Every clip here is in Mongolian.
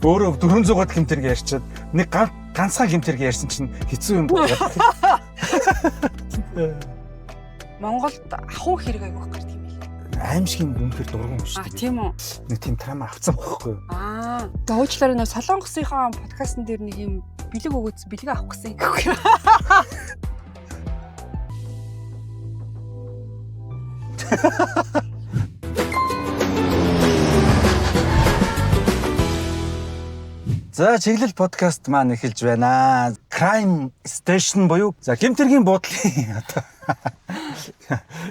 Өөрөө 400-аад гэмтэрэг ярьчаад нэг ганцхан гэмтэрэг ярьсан чинь хэцүү юм байна. Монголд ахуй хэрэг айгүйх гардаг юм билээ. Аимшигын үнэхээр дургуун шүү дээ. Тийм үү. Нэг тийм траама авцсан байхгүй юу? Уучлаарай нөө Солонгосынхаа подкастн дээр нэг юм бэлэг өгөөц бэлэг авах гэсэн юм. За чиглэл подкаст маань эхэлж байна. Crime Station буюу за гэмтэргийн буудлын одоо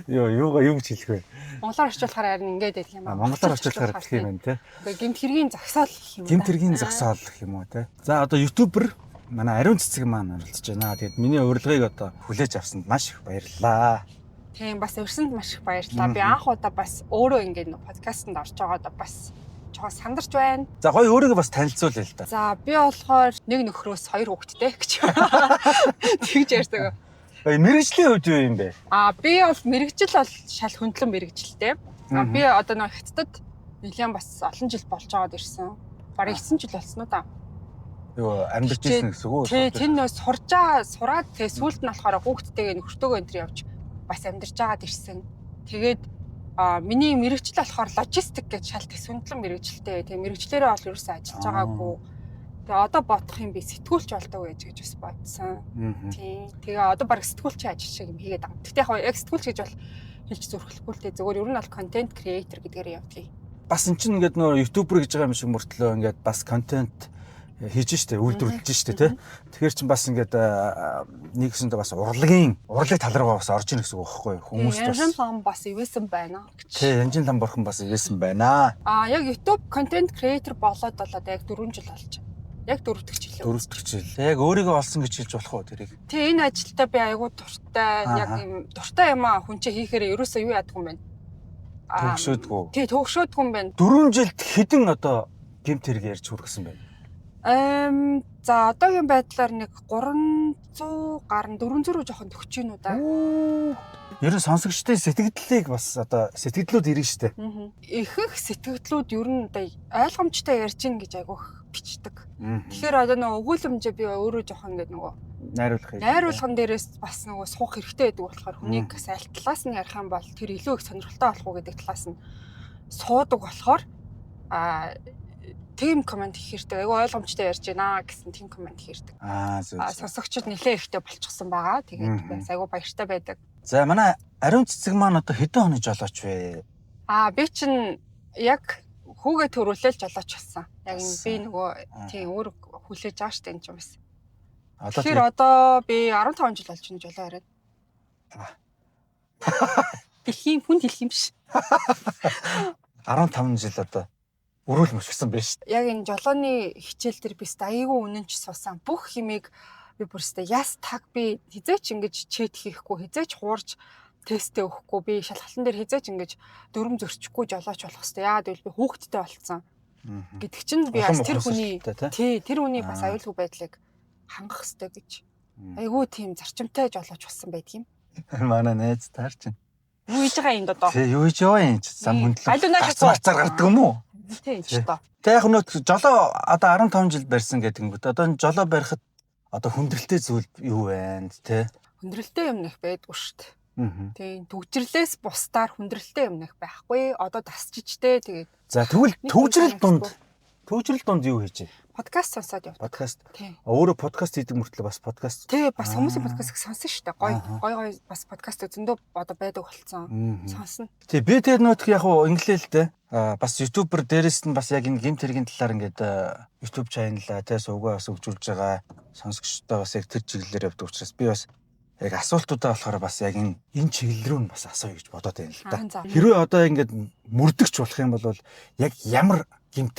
юу гэж хэлэх вэ? Монголоор орчуулахаар харин ингээд байдаг юм аа. Монголоор орчуулахаар гэх юм байна те. Тэгээ гэмт хэргийн зогсоол гэх юм. Гэмтэргийн зогсоол гэх юм уу те. За одоо ютубер манай Ариун цэцэг маань оролцож байна. Тэгээд миний урилгыг одоо хүлээж авсанд маш их баярлалаа. Тийм бас өрсөнд маш их баярлалаа. Би анх удаа бас өөрөө ингээд подкастт орж байгаадаа бас жоо сандарч байна. За гоё өөрийгөө бас танилцуулъя л да. За би болохоор нэг нөхрөөс 2 хүүхэдтэй гэж. Тэгж ярьдаг. Мэргэжлийн хувьд юу юм бэ? Би бол мэргэжил бол шал хөндлөн мэргэжилтэй. Би одоо нэг хятадд нэлээд бас олон жил болж байгаад ирсэн. Бараг 9 жил болсон уу та. Юу амьдарч ирсэн гэсэн үг үү? Тий, тэр нөө сураад тэгээ сүүлд нь болохоор хүүхдтэйгээ нөхөртөөгөө энэ төр явж бас амьдарч байгаад ирсэн. Тэгээд миний мэргэжил болохоор логистик гэж шал төсвөндлөн мэргэжилтэй. Тэгээ мэргэжлэрээ бол ерөөсөө ажиллаж байгаагүй. Тэгээ одоо бодох юм би сэтгүүлч болдог байж гэж бас бодсон. Тийм. Тэгээ одоо баг сэтгүүлчийн ажил шиг юм хийгээд байгаа. Гэхдээ яг сэтгүүлч гэж бол хэлж зүрхлэхгүй л дээ. Зүгээр ер нь бол контент креатор гэдгээр явдгийг. Бас эн чинь ингээд нөө ютубер гэж байгаа юм шиг мөртлөө ингээд бас контент хийж штэ үйлдвэрлэж штэ тий. Тэгэхээр чин бас ингээд нэгсэндээ бас урлагийн тал руугаа бас орж ийн гэсэн үг байхгүй юу? Хүмүүс бас Янжин лам бас ивэсэн байна гэж. Тий, Янжин лам борхон бас ивэсэн байна. Яг YouTube контент креатор болоод яг 4 жил болж байна. Яг 4 дахь жил. 4 дахь жил. Яг өөрийгөө олсон гэж хэлж болох уу тэрийг? Тий, энэ ажилдаа би айгүй дуртай. Яг юм дуртай юм хүн чинь хийхээр ерөөсөө юу яадаг юм бэ? Төгшөөдгөө. Тий, төгшөөдгөө юм байна. 4 жилд хэдэн одоо гэмт хэрэг ярьж хүргэсэн байна? За одоогийн байдлаар нэг 300 гарна 400 руу жоохон төгч юм уу да. Ер нь сонсогчтой сэтгэлдлийг бас одоо сэтгэлдлүүд ирнэ штэ. Ихэнх сэтгэлдлүүд ер нь одоо ойлгомжтой ярьж гин гэж айгүйх бичдэг. Тэгэхээр одоо нөгөө өгүүлэмжээ би өөрөө жоохон ингээд нөгөө найруулган дээрээс бас нөгөө суух хэрэгтэй байдаг болохоор хүнийг аль талаас нь ярих юм бол тэр илүү их сонирхолтой болох уу гэдэг талаас нь суудаг болохоор тийм комент хийхэрдэг. Айгу ойлгомжтой ярьж байна гэсэн тийм комент хийрдэг. Зөв. Сонсогчид нэлээд ихтэй болчихсон байгаа. Тэгээд бас айгу баяртай байдаг. За манай Ариун цэцэг маань одоо хэдэн оны жолооч вэ? Би чинь яг хүүгээ төрүүлэл жолооч болсон. Яг би нөгөө тийм өөр хүлээж байгаа штэ энэ ч юм бас. Тэгэхээр одоо би 15 жил болж байна жолоо хараад. Дэлхийн хүнд хэлэх юм биш. 15 жил одоо өрөөл мөшгсөн байж шүү дээ. Яг энэ жолооны хичээл дээр би айгүй үнэнч суусан. Бүх химийг би бүрстэ яс таг би хизээч ингэж чэт хийхгүй, хизээч хуурж тесттэй өгөхгүй, би шалгалтын дээр хизээч ингэж дүрм зөрчихгүй жолооч болох хэвээр. Яагаад гэвэл би хүүхэдтэй болцсон. Гэдэг чинь би бас тэр хүний бас аюулгүй байдлыг хангах хэвээр гэж. Айгүй тийм зарчимтай жолооч болсон байдаг юм. Манай найз таар чинь. Юу хийж байгаа юм доо? Юу хийж яваа юм чи зам хөндлөө. Хацаар гардаг юм уу? Тийм ч доо. Тэг яг нөт жолоо одоо 15 жил барьсан гэдэг юм. Одоо жолоо барихад одоо хүндрэлтэй зүйл юу вэ те? Хүндрэлтэй юм нэх байдгүй шүү дээ. Тийм төгжрлээс бусдаар хүндрэлтэй юм нэх байхгүй. Одоо тасчижтэй тэгээд. За тэгвэл төгжрэл дунд юу хийж вэ? Подкаст сонсоод явдаг. Подкаст. Өөрөө подкаст хийдэг мөртлөө бас подкаст. Тий, бас хүмүүсийн подкастыг сонсон шүү дээ. Гой бас подкаст зөндөө одоо байдаг болцсон. Сонсно. Тий, би тэр нөтх яг уу инглэлтэй. Бас ютубер дээрээс нь бас яг энэ гэмт хэргийн талаар ингээд ютуб чаналаа тий сувгаа бас өгжүүлж байгаа. Сонсогчдоо бас яг тэр чиглэлээр явдаг учраас би бас яг асуултуудаа болохоор бас яг энэ чиглэл рүү нь бас асууя гэж бодоод байна л да. Хэрвээ одоо ингээд мөрдөгч болох юм бол яг ямар гэмт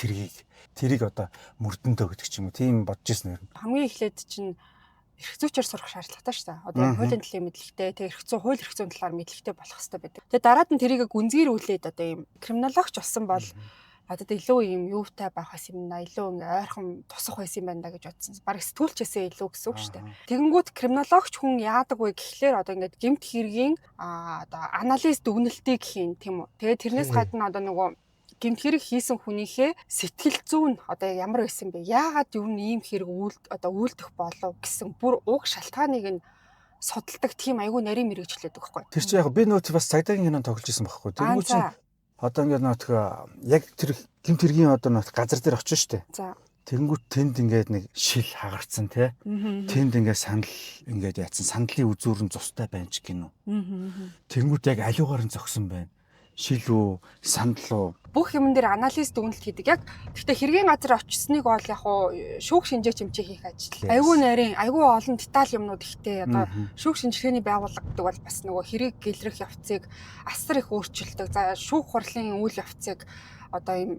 тэрийг одоо мөрдөндөө гэдэг ч юм уу тийм бодож ирсэн юм. Хамгийн эхлээд чинь эрх зүйчээр сурах шаардлагатай шүү дээ. Одоо хуулийн төлөв мэдлэгтэй, тэг хууль эрх зүйн талаар мэдлэгтэй болох хэрэгтэй байдаг. Тэгээ дараад нь тэрийг гүнзгийрүүлээд одоо ийм криминологч болсон бол одоо илүү ийм юутай байх юм байна, илүү ойрхон тусах байсан юм байна гэж бодсон. Бараг сэтгүүлчээсээ илүү гэсэн үг шүү дээ. Тэгэнгүүт криминологч хүн яадаг вэ гэхлээр одоо ингээд гэмт хэргийн одоо анализ дүгнэлтийг хийн тийм үү. Тэгээ тэрнээс гадна одоо нөгөө гэмт хэрэг хийсэн хүнийхээ сэтгэл зүйн одоо ямар байсан бэ? Яагаад юу ийм хэрэг үйлдэх болов гэсэн бүр уг шалтгааныг нь судалдаг тийм айгүй нарийн мэрэгчлээд байгаа байхгүй. Тэр чинь яг би нөөц бас цагдаагийн кинонд тоглож байсан байхгүй. Тэнгүү чинь одоо ингээд нөтгөө яг тэр гэмт хэргийн одоо нөт газар дээр очиж штэ. За. Тэнгүүт тэнд ингээд нэг шил хагарцсан те. Тэнд ингээд санал ингээд яатсан сандлын үзүүрэн цустай байна ч гинүү. Тэнгүүт яг аливаар нь зогсон байна. Шил үү, сандал уу. Бүх юм дээр анализ дүгнэлт хийдэг. Яг гэхдээ хэргийн газар очисныг бол яг хуу шүүх шинжээ чимчээ хийх ажил. Айгүй нарийн, айгүй олон деталь юмнууд ихтэй одоо шүүх шинжилгээний байгууллага гэдэг бол бас нөгөө хэрэг гэлрэх явцыг асар их өөрчилдөг. За шүүх хурлын үйл явцыг одоо юм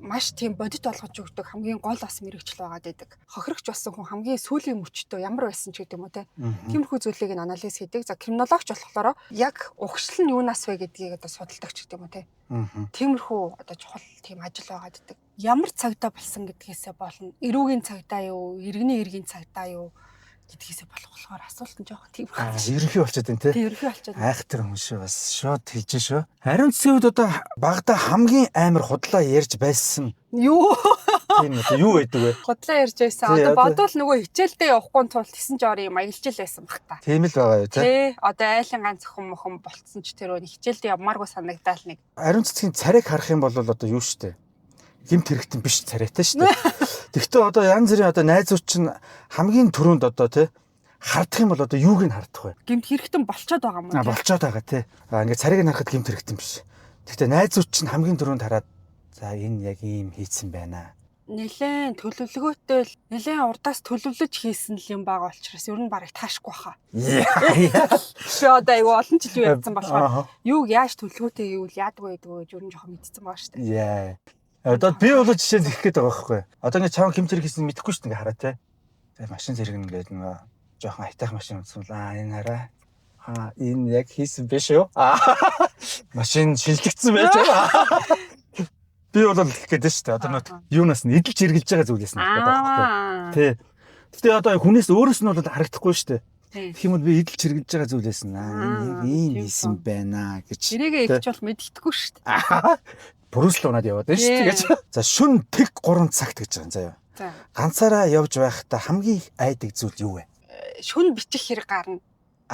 маш тийм бодит болгож өгдөг хамгийн гол бас мэрэгчл байгаад байдаг. Хохирогч болсон хүн хамгийн сүүлийн мөчтөө ямар байсан ч гэдэг юм уу те. Тиймэрхүү зүйлийг нь анализ хийдэг. За криминологч болохоор яг угшил нь юунаас вэ гэдгийг одоо судалдаг ч гэдэг юм уу те. Тиймэрхүү одоо чухал тийм ажил байгаад байдаг. Ямар цагдаа болсон гэдгээсээ болно. Эрүүгийн цагдаа юу, иргэний эргийн цагдаа юу гэдгээсээ болохоор асуулт нь жоохон тийм хэрэг. Ерөнхий болчиход байна те. Тийм ерөнхий болчиход. Айхтар хүн шүү бас шууд хэлж шүү. Ариун цэцгийн үед одоо багада хамгийн амар худлаа ярьж байсан. Юу? Тийм үү юу байдаг вэ? Худлаа ярьж байсан. Одоо бодвол нөгөө хичээлдээ явахгүй тул тесэн жоор юм аялжил байсан баг та. Тийм л байгаа юу те. Тий. Одоо айлын ганц охин болцсон ч тэр өө хичээлдээ явмааргүй санагдаал нэг. Ариун цэцгийн царайг харах юм бол одоо юу штэ. Гэмт хэрэгтэн биш царайтай штэ. Тэгвэл одоо янз бүрийн одоо найзууд чинь хамгийн түрүүнд одоо тий хардах юм бол одоо юуг нь хардах вэ? Гэмт хэрэгтэн болцоод байгаа юм уу? Болцоод байгаа тий. Ингээд царайг нь харахад гэмт хэрэгтэн биш. Тэгвэл найзууд чинь хамгийн түрүүнд хараад за энэ яг ийм хийцэн байна. Нилээн төлөвлөгөөтэй л нилээн урдаас төлөвлөж хийсэн л юм байгаа учраас ер нь барыг таашгүй баха. Би одоо аюу олон жил ярьсан болохоор юуг яаж төлөвлөгөөтэй гэвэл яадгүй байдгүй гэж ер нь жоохон мэдсэн байгаа шүү дээ. Одоо би бол жишээ нь хэлэх гээд байгаа байхгүй. Одоо ингээд чам гэмт хэрэг хийсэн мэдэхгүй шүү дээ ингээд хараа те. Тэгээ машин зэрэг ингээд нөгөө жоохон айтайх машин үзсэн л энэ хараа. Энэ яг хийсэн биш үү? Машин шилжигдсэн байж байгаа. Би бол хэлэх гээд шүү дээ. Одоо нөгөө юунаас нь эдэлж хэрглэж байгаа зүйлээс нь хэлэх гээд байгаа байхгүй. Тий. Гэтэ одоо хүнээс өөрөөс нь бол харагдахгүй шүү дээ. Тэгэх юм бол би эдэлж хэрглэж байгаа зүйлээс нь энэ ийм хийсэн байна гэж. Тэрийгээ ихч бол мэддэхгүй шүү дээ. Бүрүүсэл унаад яваад байна шүү дээ. За шүн тэг 3 цагт гэж байгаа юм заяа. За. Ганцаараа явж байхдаа хамгийн айдаг зүйл юу вэ? Шүн бичих хэрэг гарна.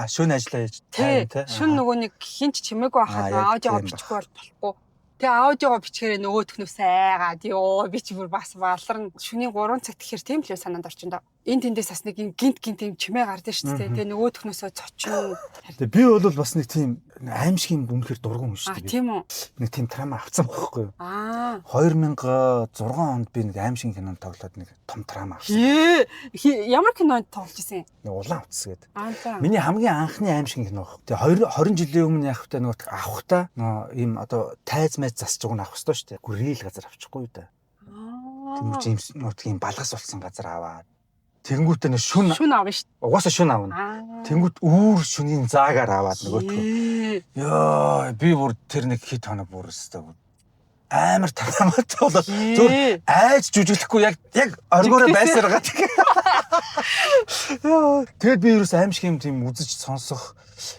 Шүн ажиллаа яаж тий. Шүн нөгөө нэг хинч чимээгүй байхад аудиогоо бичихгүй бол болохгүй. Тэгээ аудиогоо бичгээрээ нөгөө төхнөөс айгаад ёо би чи бүр бас баларна. Шүний 3 цагт гэхэр тийм л санаанд орчин доо. Энд тэндээс бас нэг юм гинт юм чимээ гардаг шүү дээ. Тэгээ нөгөө төхнөөсөө цочин. Тэгээ би бол бас нэг тийм аимшигын үнэхээр дургуун шүү дээ. Тийм үү. Нэг тийм трама авцсан байхгүй юу? 2006 онд би нэг аимшигын кинонд тоглоод нэг том трама авсан. Ямар кинонд тоглож исэн? Нэг улаан утас гэдэг. Миний хамгийн анхны аимшигын кино баг. Тэгээ 20 жилийн өмнө яг хөтэ нэг авахта ийм одоо тайз мэз засч уг нь авах ёстой шүү дээ. Гүрэл газар авчихгүй юу да. Тэнгүүч ийм нутгийн балгас болсон газар аваад тэнгүүтээ нэг шүн авна шүү дээ. Угаасаа шүн авна. Тэнгүүт үүр шүнийн заагаар аваад нөгөөтгөө. Йоо би бүр тэр нэг хит хоног бүр өстэй амар тарамат болоод зүгээр айж жүжиглэхгүй яг оргиороо байсаар байгаа. Йоо тэгэд би ерөөс аимшиг юм тийм үзэж сонсох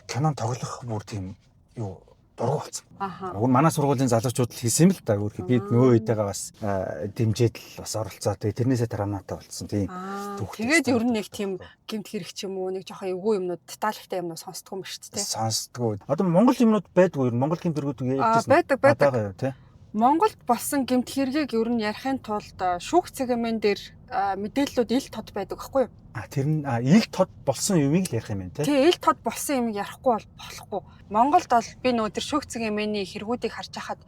кинон тоглох бүр тийм юу дургу болсон. Уг нь манай сургуулийн залуучууд хийсэн юм л да. Өөрхий бид нөгөө үетэйгээ бас дэмжээд л бас оролцоо. Тэгээ тэрнээсээ тарамаатай болсон тийм. Тэгээд ер нь нэг тийм гэмт хэрэг ч юм уу нэг жоохон эвгүй юмнууд детальтай юмнууд сонсдгоо юм шүү дээ. Сонсдгоо. Одоо Монгол юмнууд байдгүй юу? Монгол гэмт хэрэгүүд ярьжсэн. Байдаг тий. Монголд болсон гэмт хэргийг ер нь ярихын тулд шүүх цэгмэн дээр мэдээллүүд ил тод байдаг байхгүй юу? Тэр нь ил тод болсон юмыг л ярих юм байна тий. Тий, ил тод болсон юмыг ярихгүй бол болохгүй. Монголд бол би нөгөө тэр шүүх цэгмэний хэрэгүүдийг харж хахад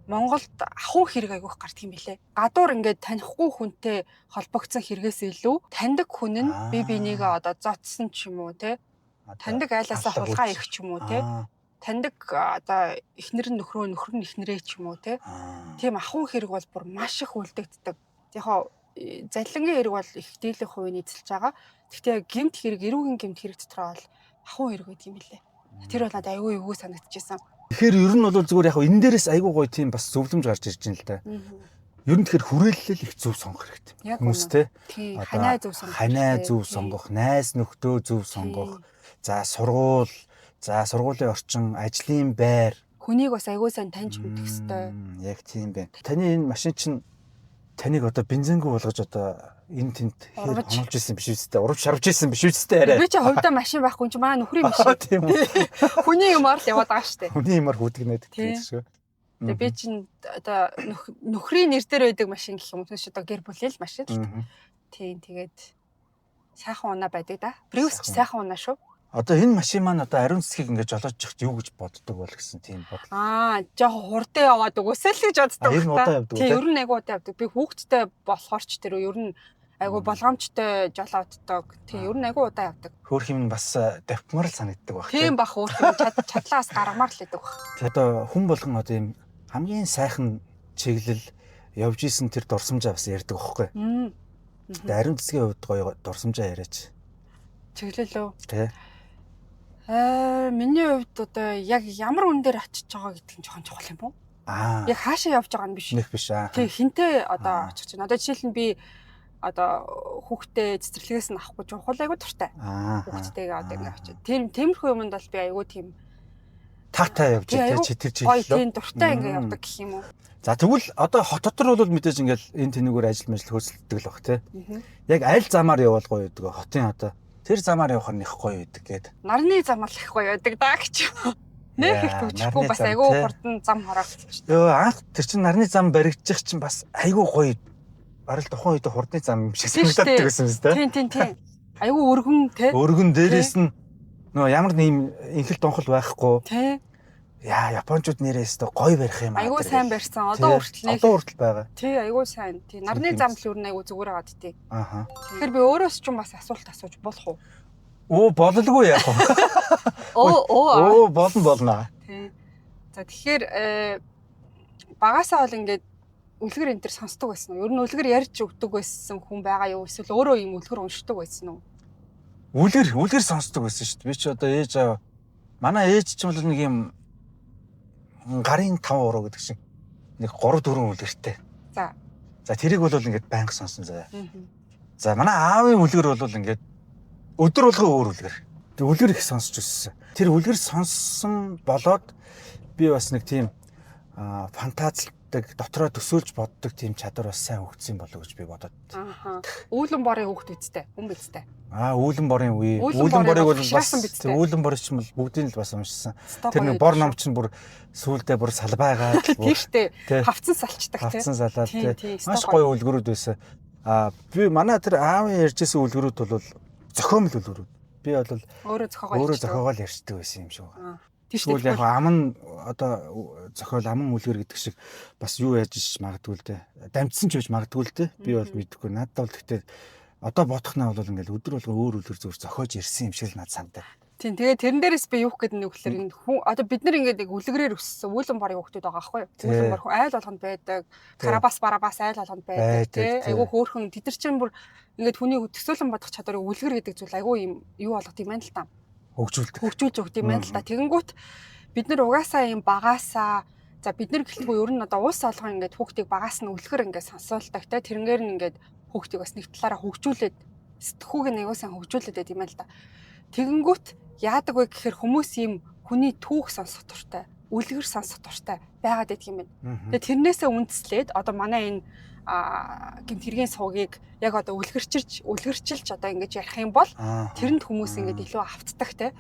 Монголд ахуй хэрэг айгүйх гардаг юм билэ. Гадуур ингээд танихгүй хүнтэй холбогдсон хэрэгээс илүү таньдаг хүн нь бие бинийгээ одоо зоцсон ч юм уу тий. Таньдаг айлаасаа хулгай их ч юм уу тий. Таньдаг одоо эхнэр нь нөхрөө нөхөр нь эхнэрээ ч юм уу тийм ахуй хэрэг бол бүр маш их үлдэгддэг. Яг залингийн хэрэг бол их дийлэх хувийн эзэлж байгаа. Гэхдээ гэмт хэрэг эрүүгийн гэмт хэрэг дотор бол ахуй хэрэг гэдэг юм билээ. Тэр бол надад аюу эвгүй санагдчихсан. Тэгэхээр ер нь бол зүгээр яг энэ дээрээс аюу гоё тийм бас зөвлөмж гарч ирж байна л да. Ер нь тэгэхээр хүрээлэл их зөв сонгох хэрэгтэй. Хүмүүстэй ханаа зөв сонгох, найз нөхдөө зөв сонгох. За сургууль, за сургуулийн орчин, ажлын байр, хүнийг бас аягүй сайн таньж мэдэх хэрэгтэй. Яг тийм байна. Таны энэ машин чинь таныг одоо бензингүй болгож одоо энэ тент хонолж исэн биш үстэй. Урав шарвж исэн биш үстэй арай. Би ч хувьдаа машин байхгүй юм чи манай нөхрийн машин. Тийм үү. Хүний юмар л яваад байгаа штэ. Хүний юмар хүдгнээд гэдэг шүү. Тэгээ би чинь одоо нөхрийн нэр дээр байдаг машин гэх юм уу одоо гэр бүлийн машин л. Тийм тэгээд сайхан унаа байдаг да. Prius ч сайхан унаа шүү. Одоо энэ машин маань одоо ариун цэцгийг ингэж жолоож явахт юу гэж боддог бол гэсэн тийм бодол. Жоо хурдан яваад өгөөсэй л гэж боддог. Энэ удаа явдаг. Тийм ер нь айгуу удаа явдаг. Би хүүхдтэй болохоор ч тэр ер нь айгуу болгоомжтой жолооддог. Тийм ер нь айгуу удаа явдаг. Хөөх юм бас давтмаар л санагддаг баг. Тийм бах хөөх юм чадлаас гаргамаар л байдаг баг. Тэгээд одоо хүн болгон одоо юм хамгийн сайхан чиглэл явж исэн тэр дурсамжаа бас ярьдаг аахгүй. Тэгээд ариун цэцгийн хувьд гоё дурсамжаа яриач. Чиглэл үү? Тэ. Миний хувьд одоо яг ямар үн дээр очиж байгаа гэдэг нь жоохон чухал юм уу? Яг хаашаа явж байгаа нь биш. Нэг биш аа. Тэг хинтээ одоо очих чинь. Одоо жишээл нь би одоо хүүхдээ цэцэрлэгээс нь авахгүй жухал айгу туртай. Хүүхдтэйгээ одоо ингэ очиж. Тиймэрхүү юмд бол би айгу тийм таатай явж байгаа тэр чиглэл. Гоё тийм дуртай ингэ явдаг гэх юм уу? За тэгвэл одоо хот дотор бол мэдээж ингээл энэ тэнүүгээр ажил хөөцөлдөг л баг тий. Яг аль замаар явбал гоё гэдэг вэ? Хотын одоо тэр замаар явахаар нэх гоё байдаг гээд. Нарны замаар л их гоё байдаг даа гэж. Нэх их төвчгүй бас айгүй хурдан зам хороолцсон. Йоо анх тэр чин нарны зам баригдчих чинь бас айгүй гоё. Бараг тухайн үед хурдны зам юм шиг санагддаг гэсэн юм тий. Тийм. Айгүй өргөн тий. Өргөн дээрээс нь нөө ямар нэм инхэл донхол байхгүй. Тий. Яа, японочууд нэрээс тэ гоё барих юм аа. Айгүй сайн барьсан. Одоо хүртэл байгаа. Тий, айгүй сайн. Тий, нарны зам л юу нэг айгүй зүгээр аваад тий. Ааха. Тэгэхээр би өөрөөс ч юм бас асуулт асууж болох уу? Бололгүй яах вэ? Болно. Тий. За тэгэхээр багасаа бол ингээд үлгэр энэ төр сонсдог байсан уу? Ер нь үлгэр ярьж өгдөг байсан хүн байгаа юу? Эсвэл өөрөө юм үлгэр уншдаг байсан уу? Үлгэр сонсдог байсан шүү дээ. Би ч одоо ээж аа манай ээж ч бол нэг юм гарын 5 уруу гэдэг шиг нэг 3 4 үлгэртэй. За тэрийг бол ингээд байнга сонсон заяа. За манай аавын үлгэр бол ингээд өдөр болгоо өөр үлгэр. Тэг үлгэр их сонсч өссөн. Тэр үлгэр сонссон болоод би бас нэг тийм фантазлдаг, дотроо төсөөлж боддог тийм чадвар бас сайн хөгжсөн болов гэж би бодоод. Үүлэн борын хөгт үстэй, хүн бидтэй. Үүлэн борын үе. Үүлэн борыг бол бас үүлэн борыг ч юм бол бүгдийг л бас уншсан. Тэр нэг бор ном чинь бүр сүүлдээ бүр салбайгаад тийштэй хавцсан салчдаг тийм. Хавцсан салаад тийм. Маш гоё үлгэрүүд байсан. Би манай тэр аавын ярьжсэн үлгэрүүд бол зохиомл үлгэрүүд. Би бол өөрөө зохиогоол ярьждаг байсан юм шиг байна. Тэгвэл яг аман одоо зохиол аман үлгэр гэдэг шиг бас юу яаж иш магадгүй л дээ. Дамжсан ч байж магадгүй л дээ. Би бол мэдэхгүй. Надад бол гэхдээ одоо бодохнаа бол ингээл өдөр болго өөр үлгэр зүгээр зохиож ирсэн юм шиг л надад санагдав. Тийм. Тэгээд тэрэн дээрээс би юу гэдэг нэг хүлээр энэ хүн одоо бид нар ингээд үлгэрээр өссөн үүлэн борын хүүхдүүд байгаа байхгүй юу? Үүлэн бор айл болгонд байдаг. Карабас барабас айл болгонд байдаг тий. Айгу хөөхөн тэд нар чинь бүр ингээд хүний төсөөлөн бодох чадварыг үлгэр гэдэг зүйл айгу юм юу болгох юм байна л та. Хөгжүүлж өгд юм байна л та. Тэгэнгүүт бид нар угаасаа юм багаасаа за бид нар гэлтгүй ер нь одоо уус олгон ингээд хүүхдийг багаас нь үлгэр ингээд сонсоолдог те тэрнгээр нь ингээд хүүхдийг бас нэг талаараа хөгжүүлээд сэтгхүүг нь аягүй сайн хөгжүүлээд байт юм байна л да. Тэгэнгүүт яадаг вэ гэхээр хүмүүс юм хүний түүх сонсох дуртай, үлгэр сонсох дуртай байгаад байдаг юм байна. Тэгээ тэрнээсээ үндэслээд одоо манай энэ гэмт хэргийн суугийг яг одоо үлгэрчилж одоо ингэж ярих юм бол тэрэнд хүмүүс ингэж илүү автдаг те.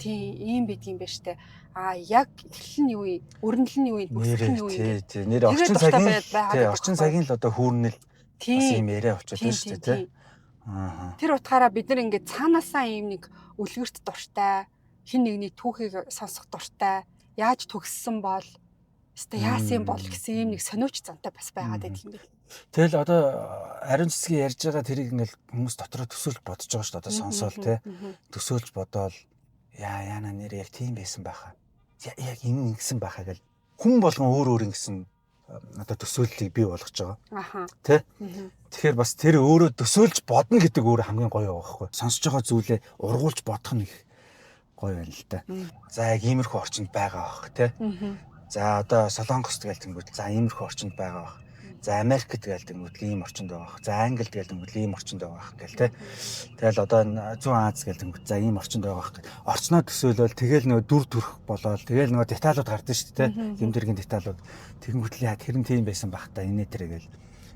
Тийм ийм байдаг юм байна штэ. Яг эхлэл нь юу вэ? Өрнөл нь юу вэ? Бүсгэл нь юу вэ? Тийм нэр орчин цагийн л одоо хүүрнэл бас юм яриа болчиход байна штэ те. Тэр утгаараа бид нар ингээд цаанаасаа ийм нэг үлгэрт дуртай, хин нэгний түүхийг сонсох дуртай, яаж төгссөн бол, өстой яасан бол гэсэн ийм нэг сониуч зантай бас байгаад байдаг юм байна. Тэгэл одоо ариун цэцгийн ярьж байгаа тэрийг ингээд хүмүүс дотроо төсөөлж бодож байгаа шүү дээ. Одоо сонсоол те. Төсөөлж бодоол яана нэр яг тийм байсан байхаа. Яг ингэсэн байхаа гэл хүн болгон өөр ингэсэн одоо төсөөллийг бий болгож байгаа. Тэ? Тэгэхээр бас тэр өөрөө төсөөлж бодно гэдэг өөр хамгийн гоё байгаа байхгүй. Сонсож байгаа зүйлээ ургуулж бодох нь их гоё байна л та. За яг иймэрхүү орчинд байгаа бах тэ. За одоо Солонгост гээл тэнгүүд за иймэрхүү орчинд байгаа бах. За Америкт гээл тэнгүүд ийм орчинд байгаа. За Англид гээл тэнгүүд ийм орчинд байгаа гэл те. Тэгэл одоо Зүүн Аз гээл тэнгүүд за ийм орчинд байгаа гэх. Орчноо төсөөлөл тэгэл нөгөө дүр төрх болоод тэгэл нөгөө деталууд гардаг шүү дээ те. Гэмтэргийн деталууд. Тэнгүүд л яг тэр нь тийм байсан бах та инээ тэрэг гээл.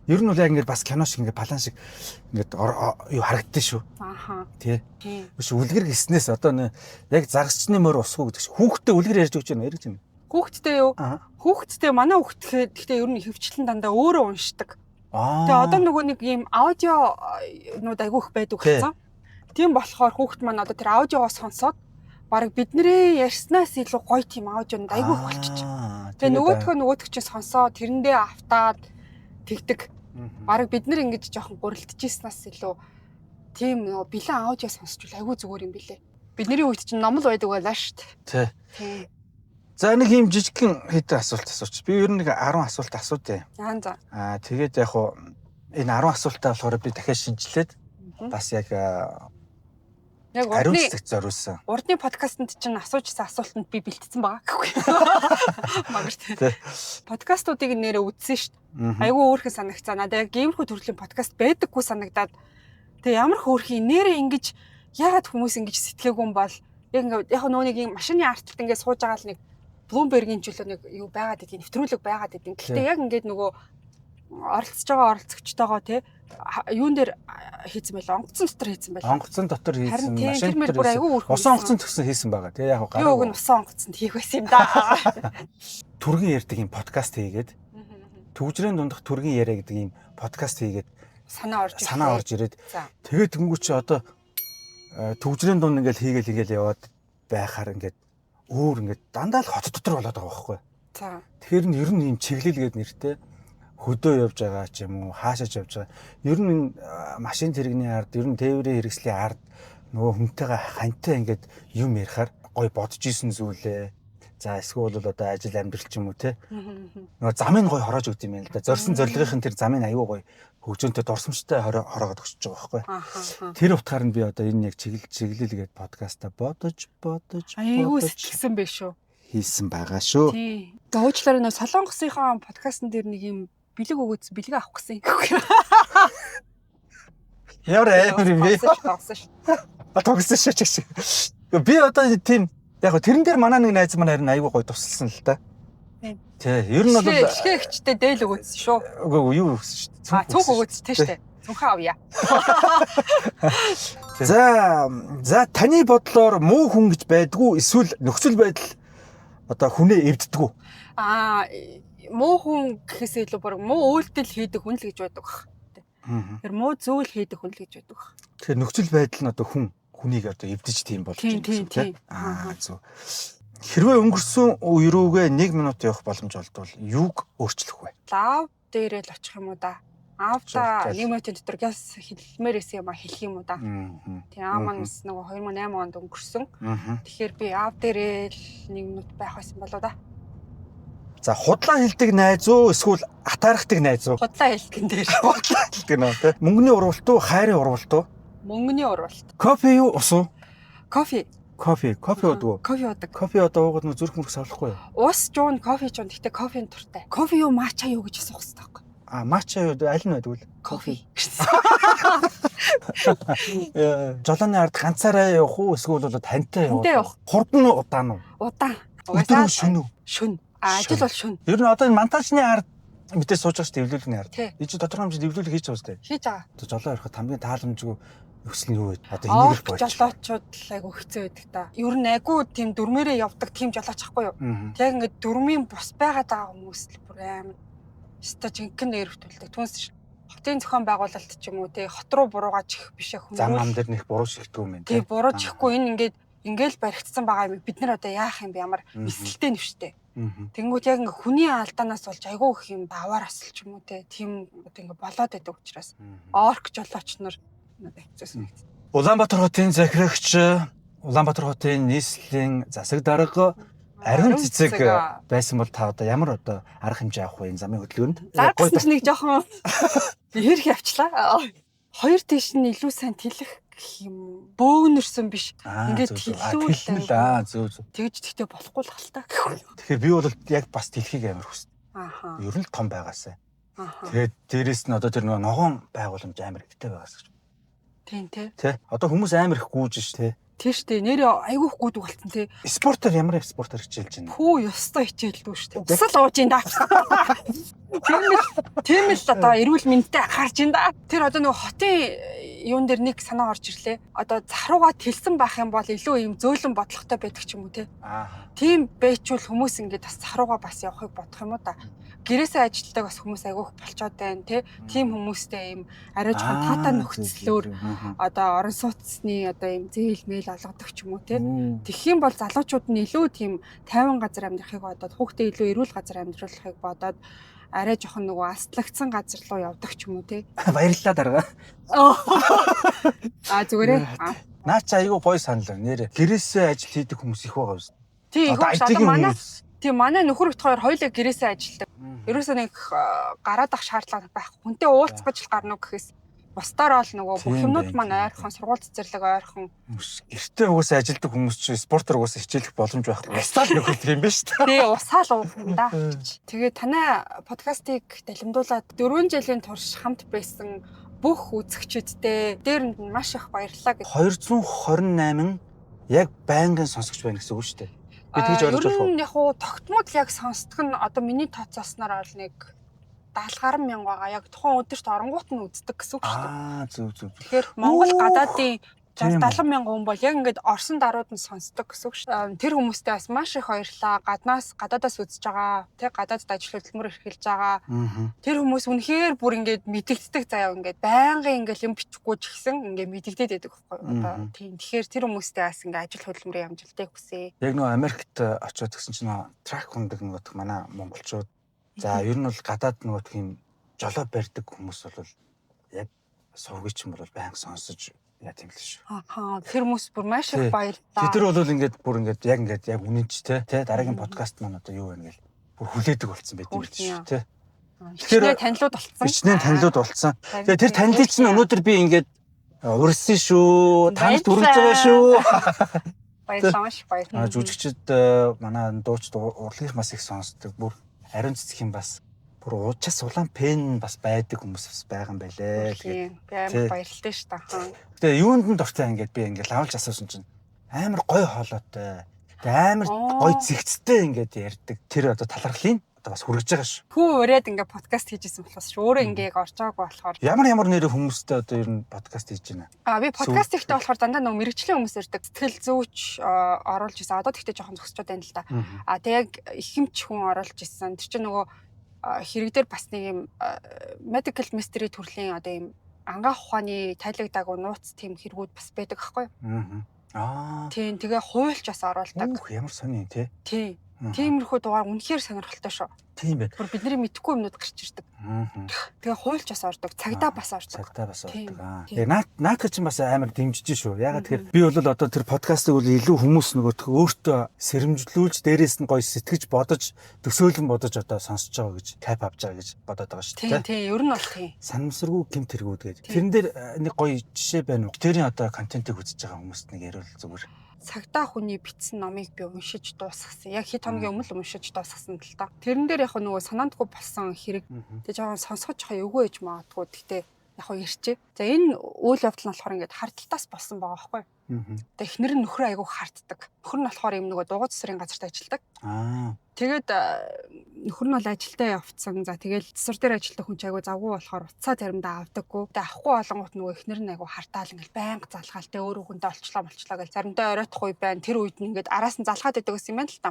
Ер нь бол яг ингээд бас кино шиг ингээд балан шиг ингээд юу харагддаг шүү. Ааха. Тий. Биш үлгэр гиснээс одоо яг заргачны мөр усгүй гэдэг чинь хүүхдтэй үлгэр ярьж өгч байна яриж байна. Хүүхдтэй юу? Хүүхдтэй манай хүүхд гэхдээ ер нь хөвчлэн дандаа өөрөө уншдаг. Тэгээ одоо нөгөө нэг ийм аудионууд айгүйх байдаг гэсэн. Тийм болохоор хүүхд маань одоо тэр аудиогоо сонсоод баг бидний ярьснаас илүү гоё тийм аудионд айгүйх болчих. Тэгээ нөгөөдхөө чинь сонсоод тэрэндээ автаад тэгдэг. Бараг бид нар ингэж жоохон гурилдчихснаас илүү тийм нөгөө бэлэн аудио сонсч л айгүй зүгээр юм билэ. Бидний үед чинь номл байдаг байлаа шүү дээ. Тий. За нэг юм жижигхэн хэдэн асуулт асууч. Би ер нь нэг 10 асуулт асуутээ. За. Тэгээд яг хуу энэ 10 асуултаа болохоор би дахиад шинжилээд бас яг хариуцлагт зориулсан. Урдны подкастэнд чинь асуужсан асуултанд би бэлтцсэн байгаа гэхгүй. Магар тий. Подкастуудыг нэрээ үзсэн шүү дээ. Айгүй өөрхөн санагцаа. Надад яг иймэрхүү төрлийн подкаст байдаггүй санагдаад. Тэгээ ямар хөөрхий нэрээ ингэж яагаад хүмүүс ингэж сэтгээггүй юм бол яг яг нөгөө нэг юм машины артлт ингэ сууж байгаа л нэг Bloomberg-ийн чөлөө нэг юу байгаад идэв, нэвтрүүлэг байгаад идэв. Гэхдээ яг ингээд нөгөө оролцож байгаа оролцогчтойгоо тий юун дээр хийсэн байл онгоцон дотор хийсэн байл. Онгоцон дотор хийсэн машин дотор хийсэн. Усан онгоцон төгсөн хийсэн байгаа тий яг гар. Юу гэн усан онгоцонд хийх байсан юм да. Түргэн ярьдаг юм подкаст хийгээд төвжрийн дундах түргэн яриа гэдэг юм подкаст хийгээд санаа орж ирээд тэгээд тэнгуү чи одоо төвжрийн дунд ингээл хийгээл яваад байхаар ингээд өөр ингээд дандаа л хот дотор болоод байгаа байхгүй. За. Тэгэхээр нь ер нь юм чиглэлгээд нэртэй хөдөө явж байгаа ч юм уу хаашаач явж байгаа. Ер нь машин тэрэгний ард, ер нь тээврийн хэрэгслийн ард нөгөө хүнтэйгээ хантай ингээд юм ярихаар гой бодож исэн зүйлээ. За эсвэл бол одоо ажил амьдрал ч юм уу те. Нөгөө замыг гой хороож өгд юм байна л да. Зорьсон зорилгын тэр замыг аюу гой хөгжөөнтэй дурсамжтай хороогод өгч байгаа байхгүй. Тэр утгаар нь би одоо энэ яг чиглэлгээд подкаста бодож аюу сэтгэсэн байх шүү. Хийсэн байгаа шүү. Тий. Уучлаарай нөө Солонгосынхаа подкастн дээр нэг юм бэлэг өгөөдсөн бэлэг авах гэсэн. Ямар юм бэ? Тогсон шүү ч. Би одоо тийм яг тэрэн дээр манай нэг найз маань харин аюу гой тусалсан л да. Тий. Ер нь бол шигээгчтэй дээл өгөөдсөн шүү. Үгүй юу өгсөн шүү. Цүнх өгөөдсөн тий штэ. Цүнхээ авъя. За таны бодлоор муу хүн гэж байдгүй эсвэл нөхцөл байдал одоо хүнээ эвддэггүй? Муу хүн гэхээсээ илүү баг муу үйлдэл хийдэг хүн л гэж байдаг баг. Тэр муу зүйл хийдэг хүн л гэж байдаг баг. Тэгэхээр нөхцөл байдал нь одоо хүнийг одоо эвдэж тийм болж байна гэсэн тийм. Зөв. Хэрвээ өнгөрсөн үе рүүгээ 1 минут явах боломж олдвол юуг өөрчлөх вэ? Лав дээрээ л очих юм уу да? Аавда 1 минутын дотор газ хэлмээр байсан юм а хэлэх юм уу да? Тийм ааманс нөгөө 2008 онд өнгөрсөн. Тэгэхээр би аав дээрээ л 1 минут байх байсан болоо да. За худлаа хэлдэг найз уу эсвэл атаархдаг найз уу? Худлаа хэлдэг дээр. Худлаа хэлдэг нөө тий. Мөнгөний урвалт уу, хайрын урвалт уу? Мөнгөний урвалт. Кофе юу, ус уу? Кофе. Кофе уудаг. Кофе уудаг. Кофе одоо уугаад нөө зүрх мөрөх савлахгүй юу? Ус жуун, кофе жуун. Гэхдээ кофений туртай. Кофе юу, матча юу гэж асуух хэрэгтэй байхгүй. Матча юу аль нь байдаг вэ? Кофе. Жолооны ард ганцаараа явах уу эсвэл бол тантай явах? Хурдан уу, удаан уу? Удаан. Өдөр шөнө үү? Шөнө. Ажил бол шөнө. Ер нь одоо энэ монтажны ард мэдээ сууж байгаа шүү дээ, эвлүүлгийн ард. Би чи тодорхой хэмжээнд эвлүүлэг хийж байгаа шүү дээ. Хийж байгаа. Жолоо ярихад хамгийн тааламжгүй нөхцөл нь юу вэ? Одоо энийг л болж. Жолоочууд л айгу хэцүү байдаг та. Ер нь айгу тийм дөрмээрээ явдаг тийм жолооч ахгүй юу? Тэг ингээд дөрмийн бус байгаад байгаа хүмүүс л бүр амар өстой жинхэнэ нэрвтүүлдэг. Түнс хотын зохион байгуулалт ч юм уу тий хот руу буруугаж их биш хүмүүс. Зам ам дээр нэг буруу шигдгүй юм байна. Тий буруу чихгүй энэ ингээл баригдсан байгаа юм. Бид нар одоо яах юм бэ? Ямар эсэлтэй нэвштэй. Тэнгүүд яг ингээ хүний алдаанаас болж айгүй их юм даваар асалч юм уу те тийм одоо ингээ болоод байдаг учраас орк жолооч нар надад хэцүүсэн. Улаанбаатар хотын захирагч, Улаанбаатар хотын нийслэлийн засаг дарга Ариун цэцэг байсан бол та одоо ямар одоо арга хэмжээ авах вэ энэ замын хөдөлгөөнд? Гойсон ч нэг жоохон хэрэг явчлаа. Хоёр тийш нь илүү сайн тэлэх юм бөөгнөрсөн биш. Ингээд тэлүүлээ. Зөв. Тэгж тэгтээ болохгүй л хальтаа. Тэгэхээр би бол яг бас тэлхийг амар хүсдэг. Ааха. Ер нь л том байгаасаа. Тэгээд дээрэс нь одоо тэр нөгөө ногоон байгууламж амар ихтэй байгаас гэж. Тийм тий. Тэ. Одоо хүмүүс амар их гүйж ш тэ. Тийм шүү дээ. Нэрээ айгүйх гүйдэг болсон тий. Спортоор ямар спортоор хичээлж байна? Хүү ёстой хичээлдүү шүү дээ. Усал ууж ин даа. Тийм л одоо эрүүл мэндтэй анхаарч ин да. Тэр одоо нөгөө хотын юун дээр нэг санаа орж ирлээ. Одоо захруугаа тэлсэн байх юм бол илүү юм зөөлөн бодлоготой байдаг ч юм уу те. Тийм байчвал хүмүүс ингээд бас захруугаа бас явахыг бодох юм уу да. Гэрээсээ ажилтдаг бас хүмүүс айгүйх болчоод байна те. Тийм хүмүүстэй юм арай жоохон таатай нөхцлөөр одоо орон сууцны одоо юм зээл мэйл олгодог ч юм уу те. Тэгэх юм бол залуучууд нь илүү тийм тайван газар амьдрахыг бодоод хүүхдээ илүү эрүүл газар амьдруулахыг бодоод арай жоохон нөгөө астлагдсан газар руу явдаг ч юм уу те. Баярлалаа дарга. Зүгээрээ. Наа чи айгүй гой санал нэр гэрээсээ ажил хийдэг хүмүүс их байгаа юм. Тийм их одоо манай тийм манай нөхөр ихт хоёр хоёулаа гэрээсээ ажилдаг. Ерөөсөө нэг гараад ах шаардлага байхгүй. Хүнтэй уулзгаж л гарна гэхээс бусдаар бол нөгөө бүх юмнууд маань ойрхон сургууль цэцэрлэг ойрхон. Гэртээ угаасаа ажилдаг хүмүүс чи спортоор угаасаа хичээлэх боломж байхгүй. Усаал нөхөлт юм байна шүү дээ. Тий, усаал уух да. Тэгээ танай подкастыг далимдуулаад 4 жилийн турш хамт байсан бүх үзэгчдтэй дээрэнд нь маш их баярлалаа гэж. 228 яг байнгын сонсогч байна гэсэн үг шүү дээ. Би тэгж ойлгож болох уу? Яг уу тогтмол яг сонсдог нь одоо миний тооцоосноор бол нэг 70 гаруй мянга байгаа. Яг тухайн өдөрт оронгуут нь үздэг гэсэн үг шүү дээ. Зүг. Тэгэхээр Монгол гадаадын 70 мянган хүн бол яг ингээд Орсын дарууд нь сонсдог гэсэн үг шүү дээ. Тэр хүмүүстээ бас маш их баярлалаа. Гадаадаас үзэж байгаа, тэг гадаадд ажил хөдөлмөр эрхэлж байгаа. Тэр хүмүүс үнэхээр бүр ингээд мэдэгддэг заяа ингээд байнгын ингээд юм бичихгүй ч гэсэн ингээд мэдэгдээд байдаг байхгүй юу? Одоо тийм. Тэгэхээр тэр хүмүүстээ бас ингээд ажил хөдөлмөрийн амжилтыг хүсье. Яг нөгөө Америкт очиод гэсэн чинь нөгөө трак хүндэг нөгөө манай монголчууд за ер нь бол гадаад нөгөө тийм жолоо барьдаг хүмүүс бол яг сургууч юм бол байнга сонсож яа тийм л шүү. Тэр хүмүүс бүр маш их баярлалаа. Тэр бол ингээд бүр ингээд яг үнэнч те дараагийн подкаст маань одоо юу вэ гэл бүр хүлээдэг болсон байт юм шүү те. Тэгэхээр танилуд болцсон. Хичнээн танилуд болцсон. Тэгээ тэр танилыг чинь өнөөдөр би ингээд урьсан шүү. Танилд үргэлж байгаа шүү. Баярлалаа маш баярлалаа. Жүжигчд манай дуучид урлагийнх бас их сонсдог. Бүр ариун цэцгийн бас бүр уучаас улаан пен бас байдаг хүмүүс бас байгаа юм байлээ. Тэгээд би амар баярлалтай шүү дээ. Тэгээ юунд нь дуртай ингээд би ингээд лавлж асуусан чинь амар гой хоолойтой. Тэгээ амар гой зэгцтэй ингээд ярьдаг. Тэр одоо талархлын одоо бас хүрэж байгаа шүү. Хүү ураад ингээд подкаст хийжсэн болохоос шүү. Өөрөө ингээд орж байгаагүй болохоор ямар нэр хүмүүстэй одоо ер нь подкаст хийж байна. Би подкаст ихтэй болохоор дандаа нөгөө мэрэгжлийн хүмүүс ирдэг. Сэтгэл зүйч оруулж ирсэн. Одоо тэгтээ жоохон зөксчод байна л да. Тэг яг ихэмч хүн оруулж ирсэн. Тэр чинь нөгөө хэрэг дээр бас нэг юм medical mystery төрлийн одоо юм ангаах ухааны тайлагдаагүй нууц тийм хэрэгүүд бас байдаг аахгүй юу? Тийм тэгээ хуульч бас оруулдаг. Ямар сони тий. Тийм. Тиймэрхүү дугаар үнэхээр сонирхолтой шүү. Тийм байт. Бүр бидний мэдхгүй юмнууд гарч ирдэг. Тэгээ хуульч бас ордог, цагдаа бас ордог. Тэгээ наатар чинь бас амар дэмжиж шүү. Ягаад тэгэхээр би бол одоо тэр подкастыг бол илүү хүмүүс нөгөөдхөө өөртөө сэрэмжлүүлж дээрээс нь гоё сэтгэж бодож төсөөлөн бодож одоо сонсож байгаа гэж кайп авч байгаа гэж бодоод байгаа шүү дээ. Тийм, ер нь бол тийм. Санамсаргүй гэмт хэрэгүүд гэж. Тэрэн дээр нэг гоё жишээ байна уу? Тэрийн одоо контентыг үзэж байгаа хүмүүст нэг яриул зүгээр. Цагтаа хүний бичсэн номыг би уншиж дуусгасан. Яг хэд хоногийн өмнө уншиж дуусгасан л та. Тэрэн дээр яг нөгөө санаандгүй болсон хэрэг. Тэгээ жоохон сонсгож байгаа эвгүй ээж магадгүй. Гэхдээ яг хоо ярьчээ. За энэ үйл явдал нь болохоор ингээд хардталтаас болсон байгаа байхгүй. Тэгээ эхнэр нь нөхрөө айгүй харддаг. Нөхөр нь болохоор юм нөгөө дугуй цэсрийн газарт ажилладаг. Тэгээд нөхөр нь бол ажилдаа явцсан. За тэгэл цэсэр дээр ажилладаг хүн ч айгүй завгүй болохоор уцаа заримдаа авдаггүй. Тэгээ авахгүй болонгууд нөгөө эхнэр нь айгүй хартаал ингээл байнга залгаалтай өөрөө хүндээ олчлоо гэж заримдаа оройтох үе байна. Тэр үед нь ингээд араас нь залгаад байдаг гэсэн юм байна л та.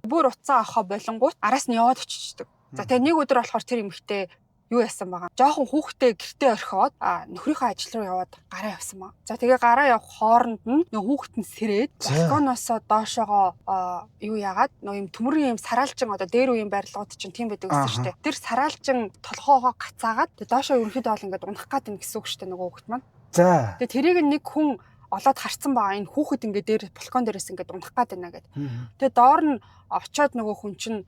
Бүр уцаа авахаа болонгууд араас нь яваад очиждаг. За тэгээ нэг өдөр болохоор тэр эмэгтэй юу яасан байгаа. Жохон хүүхдээ гэртээ орхиод нөхрийнхөө ажил руу яваад гараа явсан маа. За тэгээ гараа явах хооронд нь нөгөө хүүхэд нь сэрээд балконоосоо доошоогоо юу яагаад нөгөө юм төмөрийн юм сараалчин одоо дээр үеийн барилгууд чинь тийм байдаг гэсэн шүү дээ. Тэр сараалчин толгоогоо гацаагаад тэгээ доошоо ерөнхийдөө бол ингээд унах гад юм гэсэн үг шүү дээ нөгөө хүүхэд маань. За. Тэгээ тэрийг нэг хүн олоод харцсан байгаа. Энэ хүүхэд ингээд дээр балкон дээрээс ингээд унах гад байна гэд. Тэгээ доор нь очиод нөгөө хүн чинь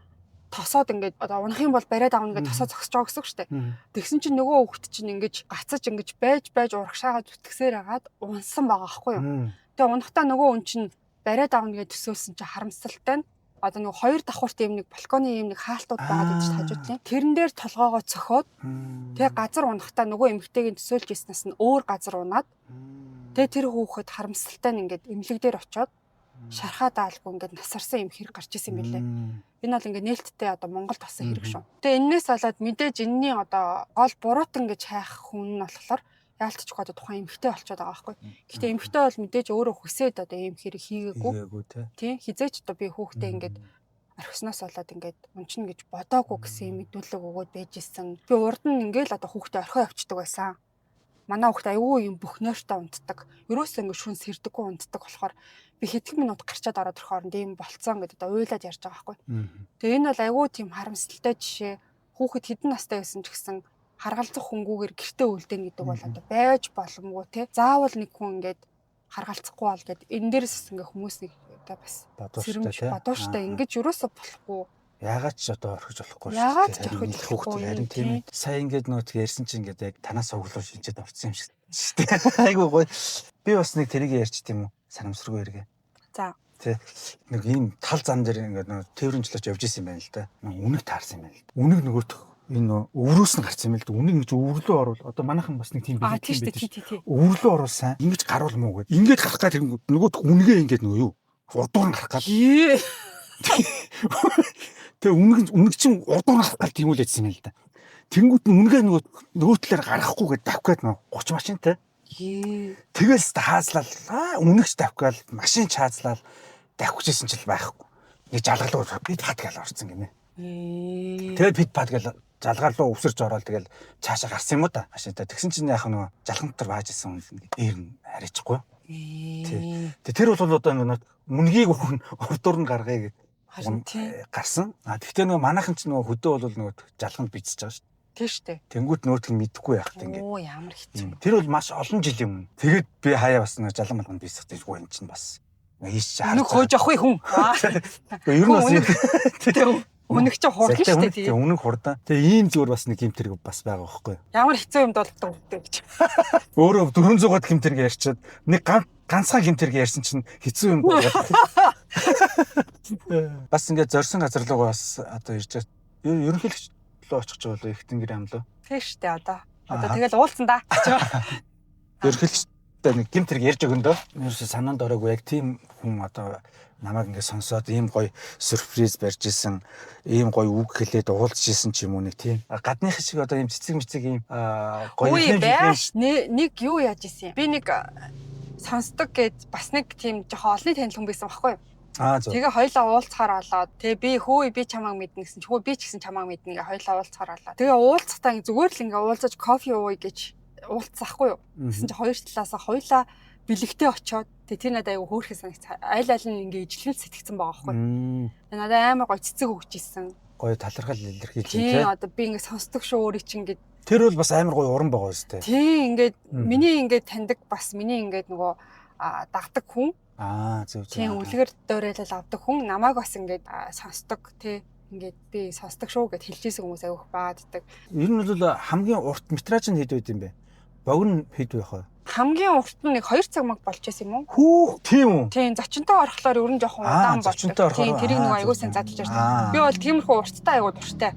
тосоод ингээд одоо унах юм бол бариад авна ингээд тосоо зогсож байгаа гэсэн үг шүү дээ. Тэгсэн чинь нөгөө хүүхэд чинь ингэж гацаж ингэж байж урагшаагаа зүтгэсээр хагаад унсан байгаа аахгүй юу. Тэгээ унахтаа нөгөө хүн чинь бариад авна гэж төсөөлсөн чинь харамсалтай нь одоо нэг хоёр давхурт юм нэг балконы юм нэг хаалтууд байгаад идэж хажуудлын. Тэрэн дээр толгоогоо цохоод тэгээ газар унахтаа нөгөө эмэгтэйгийн төсөөлж ирснээс нь өөр газар унаад тэгээ тэр хүүхэд харамсалтай нь ингээд эмнэлэг дээр очиод шархаа даалгүй ингээд насарсан юм хэрэг гарч исэн юм билээ. Энэ бол ингээд нээлттэй одоо Монголд басан хэрэг шүү. Тэгээ энээс болоод мэдээж энэний одоо гол буруутан гэж хайх хүн нь болохоор яалтчгүй одоо тухайн эмэгтэй болчиход байгаа байхгүй. Гэхдээ эмэгтэй бол мэдээж өөрөө хүсээд одоо ийм хэрэг хийгээгүй. Тийм хизээч одоо би хүүхдээ ингээд орхисноос болоод ингээд унчна гэж бодоогүй гэсэн юм мэдүүлэг өгөөд байж исэн. Би урд нь ингээд одоо хүүхдээ орхио явчихдаг байсан. Манай хүүхдээ аюу юм бүх нойртой унтдаг. Ерөөсөө ингээд шүн сэрдэггүй унтдаг болохоор би хэдхэн минут гарчаад ороод ирэх хооронд ийм болцсон гэдэг одоо уйлаад ярьж байгаа байхгүй. Тэгээ энэ бол аюу тийм харамсалтай жишээ. Хүүхэд хэдэн настай байсан ч гэсэн харгалзах хүнгүүгээр гэртээ үлдээн гэдэг бол одоо байж боломгүй те. Заавал нэг хүн ингээд харгалзахгүй бол гэд энэ дээрээс ингээ хүмүүс нэг одоо бас бодууштай ингэж юусоо болохгүй. Яагаад ч одоо орхиж болохгүй шүү. Яагаад ч орхиж болохгүй харин тийм ээ. Сайн ингээд нөт ярьсан чинь ингээд яг танаас өглөө шинжээд орсон юм шиг шүү дээ. Айгуу гоё. Би бас нэг тэрийг ярьчих тийм үү. Санамсаргүй хэрэгэ. За. Тэ нэг ийм тал зам дээр ингээд нөө тээврэнжлэж явж исэн юм байна л да. Үнэг таарсан юм байна л да. Үнэг нөгөөх энэ өврөөс нь гарсан юм л да. Үнэг ингэж өврлөө оруул. Одоо манайхан бас нэг тийм билээ тийм байдаг. Өврлөө оруулсан. Ингэж гаруул муу гэд. Ингээд гарах гад нөгөө үнэгээ ингээд нөгөө юу? Удуур нь гарах гад. Тэгээ үнэг чинь удуур гарах гад тийм үл яжсэн юм л да. Тэнгүүт нь үнэгээ нөгөө талаар гарахгүйгээд давхгаад нөгөө 30 машинтай. Тэгэл хаазлал үнэгч давхгаал машин чаазлал давхчихсэн ч л байхгүй. Нэг жалгалуу бид пад гал орсон гинэ. Тэгээд бид пад гал жалгаар руу өвсөрж ороод тэгэл цаашаа гарсан юм уу да машинтай. Тэгсэн чинь яах нөгөө жалхантар бааж исэн хүн дээр нь харьчихгүй. Тэр бол одоо ингээд үнгийг урдуур нь гаргая гэд гарсан. Тэгтээ нөгөө манайхан ч нөгөө хөдөө бол нөгөө жалханд бицэж байгаа шүү. Тийм шүү дээ. Тэнгүүт нөөтг нь мэдхгүй яах гэдэг ингээд. Оо ямар хэцүү. Тэр бол маш олон жилийн өмнө. Тэгээд би хаяа бас нэг жалан малганд бийсэх гэж энэ чинь бас ийш чаа. Үнэг хөөж авахгүй хүн. Ер нь бас үнэг ч хурдан шүү дээ тийм. Үнэг хурдан. Тэгээ ийм зүгээр бас нэг гэмтэрэг бас байгаа байхгүй. Ямар хэцүү юм болдог гэж. Өөрөө 400-аад гэмтэрэг ярьчаад нэг ганцхан гэмтэрэг ярьсан чинь хэцүү юм болоо. Бас ингээд зорьсон газар руу бас одоо ирж ерөнхийлөгч очих жоо их тэнгэр амлаа. Тийм шүү дээ одоо. Одоо тэгэл уулцсан да. Ерхэлчтэй нэг гэмтэрэг ярьж өгөндөө. Ерөөсө санаанд ороогүй яг тийм хүн одоо намайг ингээд сонсоод ийм гоё сюрприз барьж исэн, ийм гоё үг хэлээд уулзж исэн ч юм уу нэг тийм. Гадных шиг одоо ийм цэцэг мэцэг ийм гоё нэг юу яаж исэн юм. Би нэг сонсдог гэд бас нэг тийм жоохон олонний танил хүн байсан байхгүй юу? Тэгээ хоёлаа уулзахаар болоод тэгээ би хөөе би чамааг мэднэ гэсэн чи хөө би ч гэсэн чамааг мэднэ гэ хоёлаа уулзахаар болоод тэгээ уулзахтаа зүгээр л ингээ уулзаж кофе ууя гэж уулзсахгүй юу гэсэн чи хоёр талаасаа хоёлаа бэлэгтээ очиод тэгээ тэр надад аягүй хөөрхөн санагц айл нь ингээ ижлэгэн сэтгцэн байгаа байхгүй тэгээ надад амар гоё цэцэг өгч исэн гоё талархал илэрхийлж тийм одоо би ингээ сонсдог шүү өөрийг чи ингээ тэр бол бас амар гоё уран байгаа үстэй тийм ингээ миний ингээ таньдаг бас миний ингээ нөгөө дагдаг хүн зөв. Тийм үлгэр дөрөөлөл авдаг хүн намайг бас ингээд сонсдог тий ингээд би сонсдог шүү гэд хэлжсэн хүмүүс авих бааддаг. Ер нь бол хамгийн урт метраж нь хэд байд юм бэ? Богино хэд байх вэ? Хамгийн урт нь нэг 2 цаг маг болж байсан юм уу? Хүү тийм үү? Тийм зочинтой орохлоор ер нь жоохон удаан болдог. Тийм тэрийг нэг аягүй сайн задлж ярьдаг. Би бол тиймэрхүү урттай аягүй дуртай.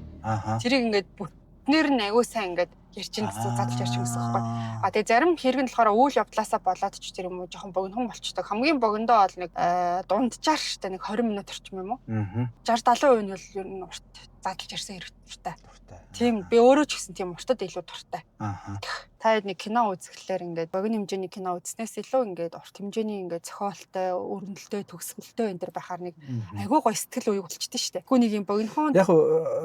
Тэрийг ингээд бүтнээр нь аягүй сайн ингээд ярьчин гэсэн задлж ярьчин гэсэн байхгүй. Тэгээ зарим хэрэг нь болохоор үйл явдлаасаа болоод ч тэр юм уу жоохон богинохон болчтой. Хамгийн богиндоо бол нэг дунджаар штэ нэг 20 минут орчим юм уу? 60-70% нь бол ер нь урт задлж ярьсан хэрэг дуртай. Тийм би өөрөө ч гэсэн тийм уртад илүү дуртай. Та нэг кино үзэхлээр ингээд богино хэмжээний кино үзснээс илүү ингээд урт хэмжээний ингээд зохиолтой, өрнөлтөө, төгсгөлтөө энэ төр байхаар нэг айгүй гоё сэтгэл үе болчихдээ штэ. Гэхдээ нэг юм богинохон яг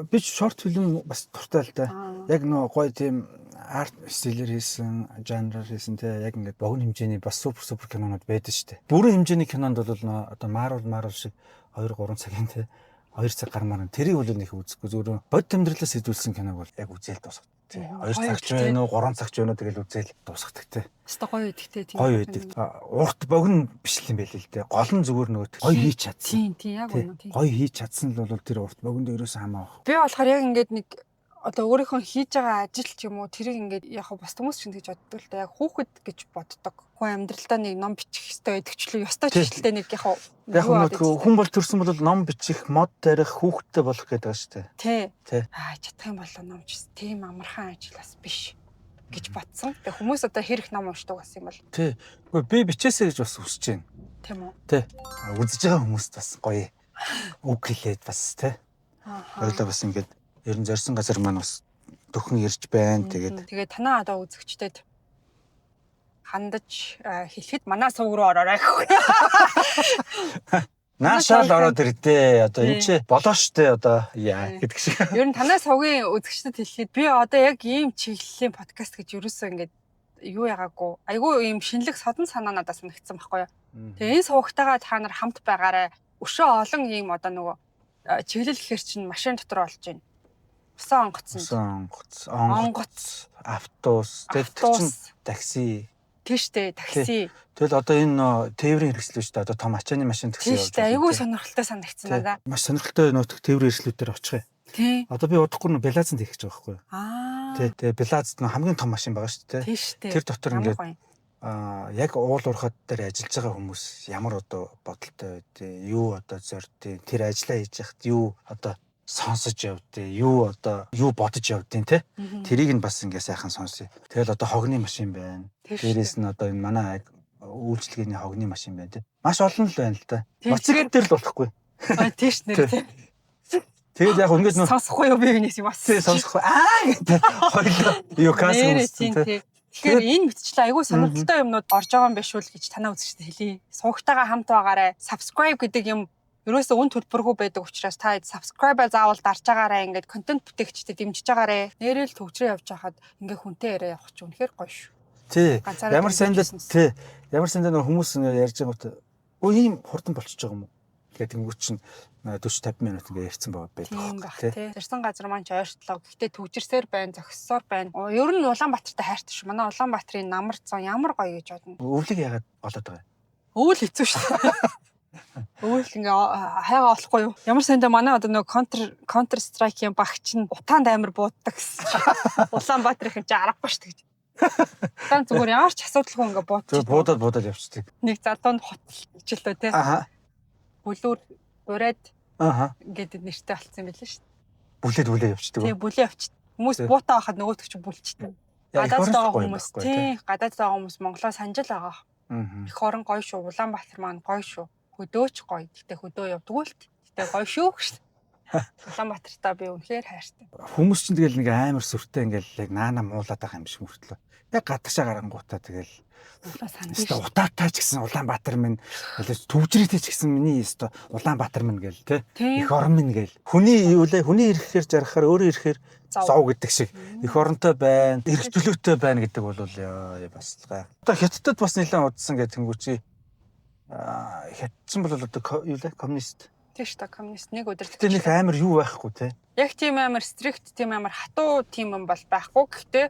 би шорт фильм бас дуртай л да. Яг нөө гоё тийм арт стилээр хийсэн, жанраар хийсэн те яг ингээд богино хэмжээний бас супер кинонууд байдаг штэ. Бүрэн хэмжээний кинонд бол нөө одоо Marvel шиг 2-3 цагийн те 2 цаг гармаар тэрийг бол нэг үзэхгүй зүгээр бод тэмдэглэлээс хэдүүлсэн киног бол яг үзэл дуусах. 2 цагч байна уу 3 цагч байна уу тэгэл үзэл дуусгадаг те. Өстой гоё идэгтэй тийм. Гоё идэг. Урт богино биш юм байл л те. Гол нь зүгээр нөгөө гоё хийж чадсан. Тийм яг үнэ тийм. Гоё хийж чадсан л бол тэр урт богинд ерөөсөө хамаа баг. Би болохоор яг ингээд нэг одоо өөрийнхөө хийж байгаа ажил ч юм уу тэрийг ингээд яг бус хүмүүс ч ингэж боддог л да. Яг хүүхэд гэж боддог. Хүн амьдралдаа нэг ном бичих хэрэгтэй байдаг ч л ёстой ч гэхэлтэй нэг яг хүн бол төрсөн бол ном бичих, мод тарих, хүүхэдтэй болох гэдэг байгаа шүү дээ. Тий. Чадах юм бол ном ч тийм амархан ажил бас биш гэж бодсон. Тэгээ хүмүүс одоо хэрэг ном уншдаг бас юм бол. Тий. Үгүй би бичээсэй гэж бас хүсэж байна. Тийм үү? Тий. Үзэж байгаа хүмүүст бас гоё үг хэлээд бас тий. Хоёлаа бас ингээд ер нь зорьсон газар маань бас төхөн ирж байна. Тэгээд танаа одоо үзэгчдэд хандаж хэлэхэд манай сувг руу ороорой гэхгүй. Наашаал ороод ирдээ. Одоо энэ ч болоо штэ одоо яа гэдэг шиг. Ер нь танаа сувгийн үзэгчдэд хэлэхэд би одоо яг ийм чиглэлийн подкаст гэж ерөөсөө ингээд юу ягаагүй. Айгүй ийм шинэлэг содон санаа надад санагдсан байхгүй юу. Тэгээ энэ сувгтайгаа та нар хамт байгаарай. Өшөө олон ийм одоо нөгөө чиглэл гэхэр чинь машин дотор болж байна. Усан онгоц, автобус, такси. Тийштэй такси. Тэгэл одоо энэ тээврийн хэрэгслүүд шүү дээ. Одоо том ачааны машин такси явж байгаа. Айгүй сонирхолтой санагдсан надаа. Маш сонирхолтой нөтг тээврийн хэрэгслүүдээр очих юм. Тий. Одоо би удахгүй нь Белазанд хийх гэж байгаа байхгүй юу? Тэгээ Белазд нь хамгийн том машин байгаа шүү дээ. Тэр дотор ингээд яг уул уурхад дээр ажиллаж байгаа хүмүүс ямар одоо бодолтой байдیں۔ Юу одоо зордیں۔ Тэр ажиллаа хийж яхад юу одоо сонсож явдیں۔ Юу бодож явдیں۔ Тэ тэрийг нь бас ингээ сайхан сонсъё. Тэгэл одоо хогны машин байна. Дээрээс нь одоо энэ манай үйлчлэгээний хогны машин байна тэ. Маш олон л байна л да. Моцикл дээр л болохгүй. Тийш нэр тэ. Тэгээд яг ингээд сонсохгүй юу би энэс юм бас. Сонсохгүй. Гэдэг. Хоёлоо юу кас юм тэ. Тэгэхээр энэ мэтчлээ айгүй сонирхолтой юмнууд орж байгаа юм биш үү гэж танаа үзэгчдэд хэлье. Сувгтайгаа хамт байгаарай. Subscribe гэдэг юм ерөөсөө үн төлбөргүй байдаг учраас та subscribe заавал дарж байгаарай. Ингээд контент бүтээгчдэд дэмжиж байгаарай. Нэрэл төгжрөө явж хахад ингээ хүнтэй яриа явах ч үнэхээр гоё шүү. Тий. Ямар сандаа нөх хүмүүс ярьж байгаа гоо ийм хурдан болчихж байгаа юм уу? Тэгээд тэнгуү чинь 40-50 минут ингээ ярьсан байдаг тий. Зарсан газар маань ч ойртлоо. Гэхдээ төгжирсээр байна, зогссоор байна. Ер нь Улаанбаатартай хайртай шүү. Манай Улаанбаатарын намар зон ямар гоё гэж бодно. Өвлөг яагаад болоод байгаа юм? Өвөл хэцүү шүү. Өвөл ингээ хайгаа болохгүй юу? Ямар сандаа манай одоо нөгөө counter strike-ийн багч нь утаанд амир бууддаг гэсэн. Улаанбаатарын чинь аргагүй шүү гэж. Тан зүгээр ямар ч асуудалгүй ингээ буудчих. Буудаад явчихдаг. Нэг залуунд хотчлөө тий. Бүлүүр ураад гэдэг нэртэй болцсон байлаа шүү дээ. Бүлээд явчихдаг. Тий, бүлээ явчих. Хүмүүс буутаа байхад нөгөөдөг чинь бүлчдэг. Гадаад байгаа хүмүүс тий, гадаад байгаа хүмүүс Монголоо санджил байгаа. Их орон гоё шүү. Улаанбаатар маань гоё шүү. Хөдөөч гоё. Гэтэ хөдөө явдгүй л. Гэтэ гоё шүү гэж. Улаанбаатартаа би үнэхээр хайртай. Хүмүүс чинь тэгэл нэг амар сүртэй ингээл яг наана муулаад байгаа юм шиг мөртлөө. Яг гадагшаа гарангуутаа тэгэл өстой утаатай ч гэсэн Улаанбаатар минь төвжрээтэй ч гэсэн миний өстой Улаанбаатар минь гээл те их орон минь гээл хүний ирэхээр жаргахаар өөрөө ирэхээр зов гэдэг шиг их оронтой байна эрх төлөөтэй байна гэдэг бол бас л одоо хятадд бас нэлээд удсан гэх тэнгуү чи хятадсан бол одоо юу лээ коммунист тийш та коммунист нэг өдөр тэр нэг амар юу байхгүй те яг тийм амар стрикт тийм амар хатуу тийм юм бол байхгүй гэхдээ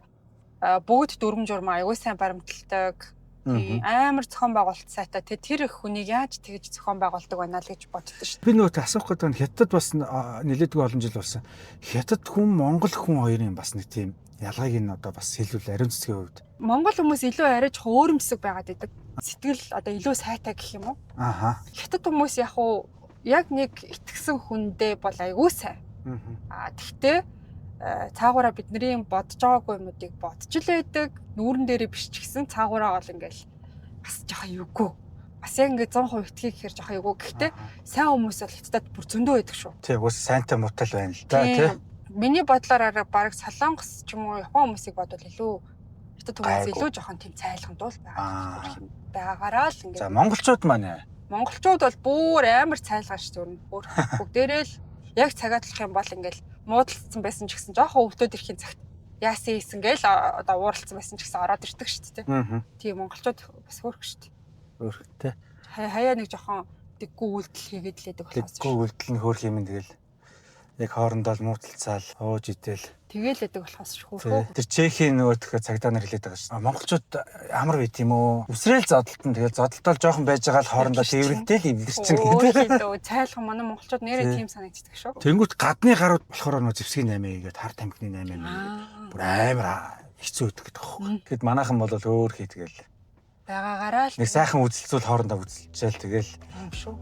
бүгд дүрм журм аягүй сайн баримталдаг амар зохион байгуулалт сайтай тэр их хүнийг яаж тэгж зохион байгуулдаг байна л гэж боддоо шүү. Би нөгөө асуух гэдэг нь хятад бас нэлээдгүй олон жил болсон. Хятад хүн Монгол хүн хоёрын бас нэг тийм ялгааг нь одоо бас хэлвэл ариун цэцгийн хувьд. Монгол хүмүүс илүү арайж өөрөмсөг байгаад байдаг. Сэтгэл одоо илүү сайтай гэх юм уу? Хятад хүмүүс яг нэг итгэсэн хүндээ бол аягүй сайн. Тэгтээ цаагаараа бидний бодож байгаагүй юмнуудыг бодож л байдаг. Нүүрэн дээрээ биш ч гэсэн цаагаараа бол ингээл бас жоохон юугүй. Бас яг ингээ 100% итгэх гэхээр жоохон юугүй. Гэхдээ сайн хүмүүс бол хятадд бүр зөндөө байдаг шүү. Тий, уус сайнтай муутай л байна л да, тий. Миний бодлоор бараг Солонгос ч юм уу Япон хүмүүсийг бодвол илүү хятад хүмүүс илүү жоохон тийм цайлганд бол байгаараа л ингээ. За монголчууд маань монголчууд бол бүр амар цайлгаа шүү дээ. Бүр бүгдээрээ л яг цагаатлах юм бол ингээл муудалцсан байсан ч гэсэн жоохон өвдөд ирэхин цагт яасан ийсэн гээл одоо ууралцсан байсан ч гэсэн ороод ирдэг шүү дээ. Тийм монголчууд бас хөөрх шүү дээ. Хөөрхтэй. Хаяа нэг жоохон дэггүй үйлдэл хийгээд л байдаг болохоос. Дэггүй үйлдэл нь хөөрх юм тэгэл. яг хоорондоо л мууталцаал ууж идэл. Тэгээл байдаг болохоос шүүхөө. Тэр Чехийн нөгөө төхөө цагдаа нар хэлээд байгаа шүү. Монголчууд амар байт юм уу? Үсрээл зодтолтон тэгэл зодтолтол жоохон байж байгаа л хоорондоо тээвэрлэтэл эвлэрчин гэдэг. Өө цайлхан манай монголчууд нэрээ тийм санагддаг шүү. Тэнгүүт гадны гарууд болохоор нөгөө зэвсгийн 8 гээд хар тамхины 8 бүр амар хэцүү өгдөг гэдэг байхгүй. Тэгэхэд манайхан бол өөр хийдгээл. Байгаагаараа л нэг сайхан үзэлцүүл хоорондоо үзэлчээл тэгэл юм шүү.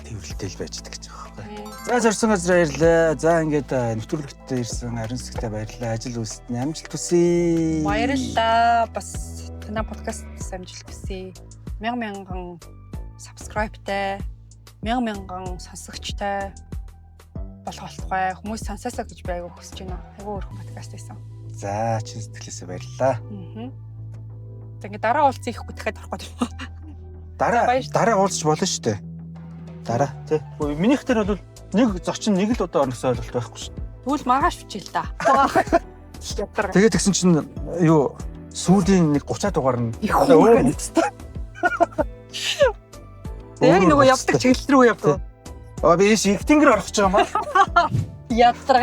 Тэмрэлтэл байж идэг гэж байгаа байхгүй. За зорьсон газар баярлаа. За ингээд нэвтрүүлэгтээ ирсэн ариун сүгтээ баярлаа. Ажил үйлсэд амжилт хүсье. Баярлалаа. Бас танай подкаст амжилт хүсье. Мянган subscribe-тай, мянган сонсогчтой болох болтугай. Хүмүүс сонсоосоо гэж би айгу хүсэж байна. Айгу өөрхөн подкаст байсан. За чин сэтгэлээсээ баярлалаа. Ингээ дараа уулзах ихгүй дахиад орох гэдэг. Дараа уулзч болно шүү дээ. Дараа тий. Минийх тэр бол нэг зочин нэг л удаа орно гэсэн ойлголт байхгүй шүү дээ. Тэгвэл маргааш бичээл та. Тэгээд тэгсэн чинь юу сүүлийн нэг 30 дугаар нь өөр нэстэ. Яг нөгөө явдаг чиглэл рүү явдаг. Би их тэнгэр орох гэж байгаа юм аа. Ядраа.